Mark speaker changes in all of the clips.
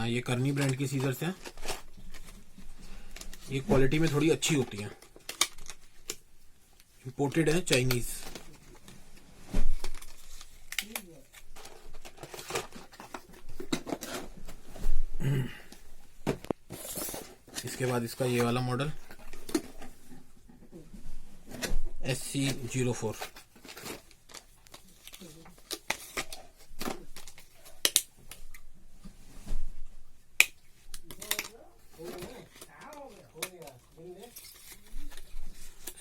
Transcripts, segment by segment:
Speaker 1: ये करनी ब्रांड की सीजर्स हैं। ये क्वालिटी में थोड़ी अच्छी होती हैं, इंपोर्टेड है, चाइनीज। इसके बाद इसका ये वाला मॉडल SC04।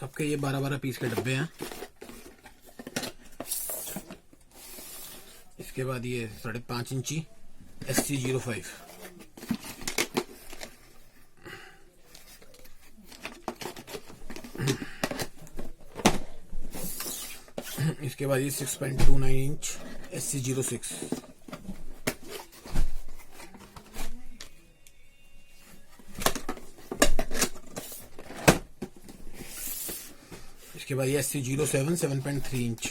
Speaker 1: सबके ये 12-12 पीस के डब्बे हैं। इसके बाद ये 5.5 इंची SC05। इसके बाद ये 6.29 इंच SC06। इसके बाद ये SC07 7.3 इंच।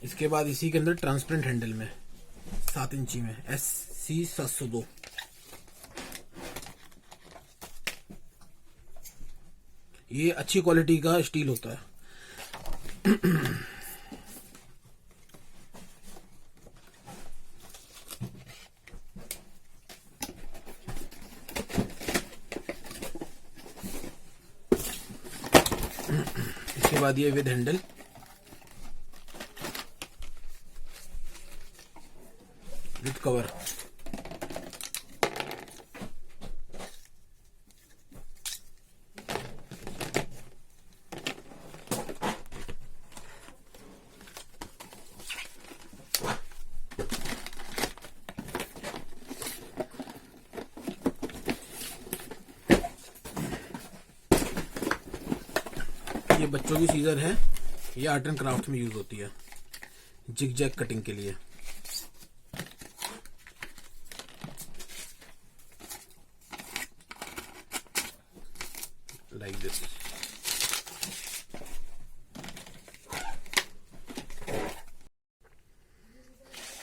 Speaker 1: इसके बाद इसी के अंदर ट्रांसपेरेंट हैंडल में 7 इंची में SC702। ये अच्छी क्वालिटी का स्टील होता है। इसके बाद ये विद हैंडल, विद कवर। ये बच्चों की सीजर है, ये आर्ट एंड क्राफ्ट में यूज होती है, जिग जैग कटिंग के लिए। Like this.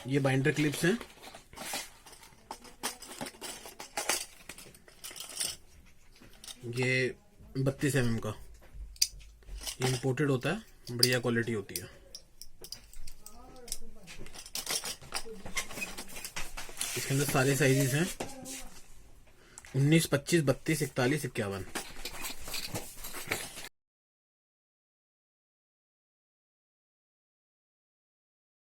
Speaker 1: ये बाइंडर क्लिप्स हैं। ये 32 mm का, ये इंपोर्टेड होता है, बढ़िया क्वालिटी होती है। इसके अंदर सारे साइजेस हैं, 19, 25, 32, 41, 51।